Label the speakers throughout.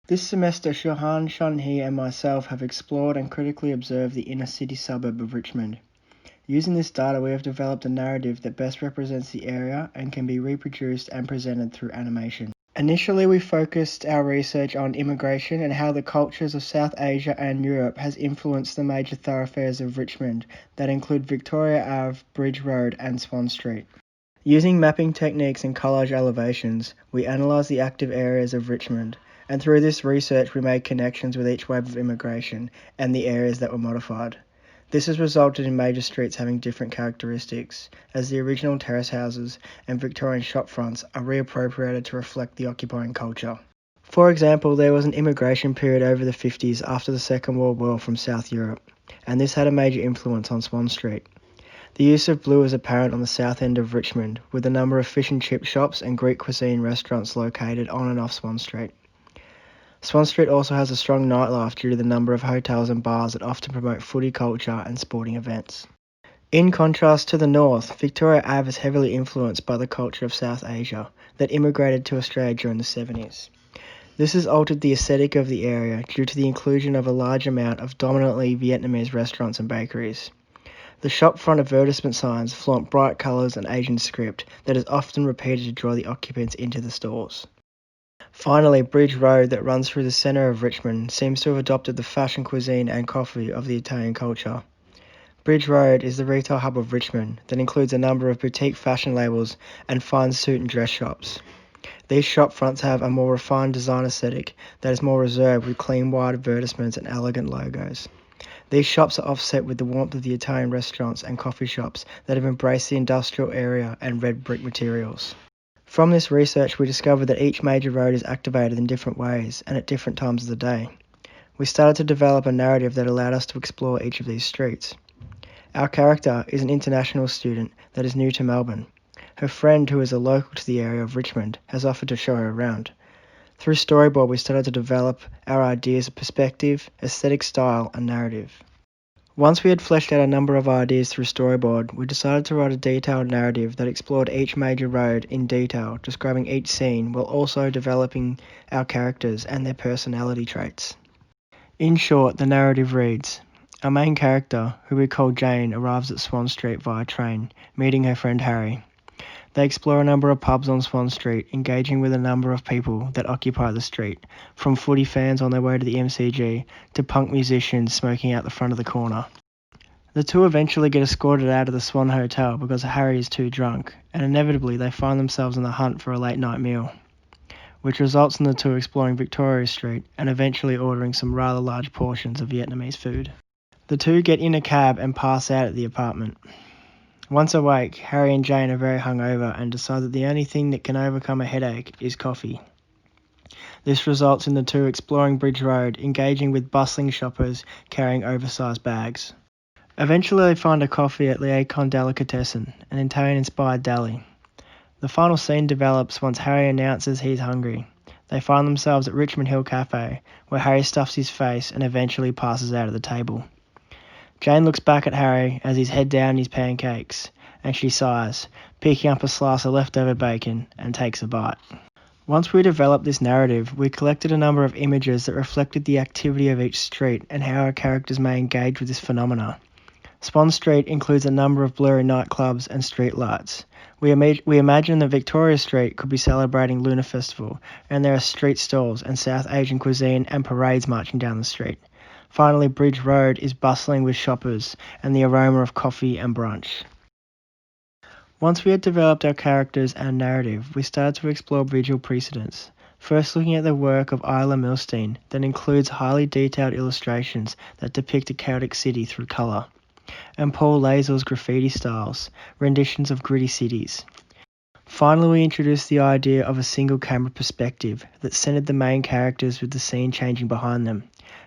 Speaker 1: This semester, Shuhan, Shunhe, and myself have explored and critically observed the inner city suburb of Richmond. Using this data, we have developed a narrative that best represents the area and can be reproduced and presented through animation. Initially, we focused our research on immigration and how the cultures of South Asia and Europe has influenced the major thoroughfares of Richmond that include Victoria Ave, Bridge Road, and Swan Street. Using mapping techniques and collage elevations, we analysed the active areas of Richmond, and through this research we made connections with each wave of immigration and the areas that were modified. This has resulted in major streets having different characteristics, as the original terrace houses and Victorian shop fronts are reappropriated to reflect the occupying culture. For example, there was an immigration period over the 50s after the Second World War from South Europe, and this had a major influence on Swan Street. The use of blue is apparent on the south end of Richmond, with a number of fish and chip shops and Greek cuisine restaurants located on and off Swan Street. Swan Street also has a strong nightlife due to the number of hotels and bars that often promote footy culture and sporting events. In contrast to the north, Victoria Ave is heavily influenced by the culture of South Asia that immigrated to Australia during the 70s. This has altered the aesthetic of the area due to the inclusion of a large amount of dominantly Vietnamese restaurants and bakeries. The shop front advertisement signs flaunt bright colours and Asian script that is often repeated to draw the occupants into the stores. Finally, Bridge Road, that runs through the centre of Richmond, seems to have adopted the fashion cuisine and coffee of the Italian culture. Bridge Road is the retail hub of Richmond that includes a number of boutique fashion labels and fine suit and dress shops. These shop fronts have a more refined design aesthetic that is more reserved with clean white advertisements and elegant logos. These shops are offset with the warmth of the Italian restaurants and coffee shops that have embraced the industrial area and red brick materials. From this research, we discovered that each major road is activated in different ways and at different times of the day. We started to develop a narrative that allowed us to explore each of these streets. Our character is an international student that is new to Melbourne. Her friend, who is a local to the area of Richmond, has offered to show her around. Through storyboard, we started to develop our ideas of perspective, aesthetic style, and narrative. Once we had fleshed out a number of ideas through storyboard, we decided to write a detailed narrative that explored each major road in detail, describing each scene while also developing our characters and their personality traits. In short, the narrative reads: our main character, who we call Jane, arrives at Swan Street via train, meeting her friend Harry. They explore a number of pubs on Swan Street, engaging with a number of people that occupy the street, from footy fans on their way to the MCG to punk musicians smoking out the front of the corner. The two eventually get escorted out of the Swan Hotel because Harry is too drunk, and inevitably they find themselves on the hunt for a late night meal, which results in the two exploring Victoria Street and eventually ordering some rather large portions of Vietnamese food. The two get in a cab and pass out at the apartment. Once awake, Harry and Jane are very hungover and decide that the only thing that can overcome a headache is coffee. This results in the two exploring Bridge Road, engaging with bustling shoppers carrying oversized bags. Eventually they find a coffee at Liacon Delicatessen, an Italian-inspired deli. The final scene develops once Harry announces he's hungry. They find themselves at Richmond Hill Cafe, where Harry stuffs his face and eventually passes out at the table. Jane looks back at Harry as he's head down his pancakes, and she sighs, picking up a slice of leftover bacon and takes a bite. Once we developed this narrative, we collected a number of images that reflected the activity of each street and how our characters may engage with this phenomena. Swan Street includes a number of blurry nightclubs and street lights. We imagine that Victoria Street could be celebrating Lunar Festival, and there are street stalls and South Asian cuisine and parades marching down the street. Finally, Bridge Road is bustling with shoppers and the aroma of coffee and brunch. Once we had developed our characters and narrative, we started to explore visual precedents. First looking at the work of Isla Milstein that includes highly detailed illustrations that depict a chaotic city through colour, and Paul Lazel's graffiti styles, renditions of gritty cities. Finally, we introduced the idea of a single camera perspective that centered the main characters with the scene changing behind them.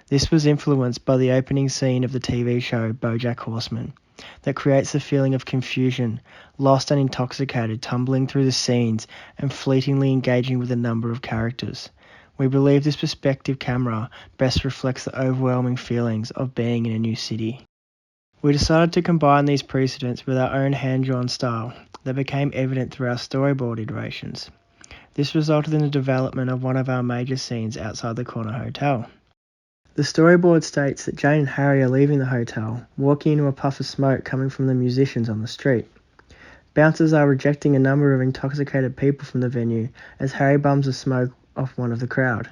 Speaker 1: This was influenced by the opening scene of the TV show BoJack Horseman, that creates the feeling of confusion, lost and intoxicated, tumbling through the scenes and fleetingly engaging with a number of characters. We believe this perspective camera best reflects the overwhelming feelings of being in a new city. We decided to combine these precedents with our own hand-drawn style that became evident through our storyboard iterations. This resulted in the development of one of our major scenes outside the Corner Hotel. The storyboard states that Jane and Harry are leaving the hotel, walking into a puff of smoke coming from the musicians on the street. Bouncers are rejecting a number of intoxicated people from the venue as Harry bums the smoke off one of the crowd.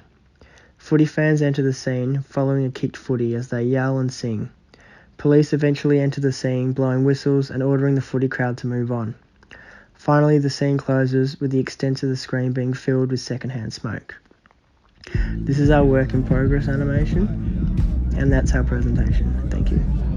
Speaker 1: Footy fans enter the scene, following a kicked footy as they yell and sing. Police eventually enter the scene, blowing whistles and ordering the footy crowd to move on. Finally, the scene closes with the extent of the screen being filled with secondhand smoke. This is our work in progress animation, and that's our presentation. Thank you.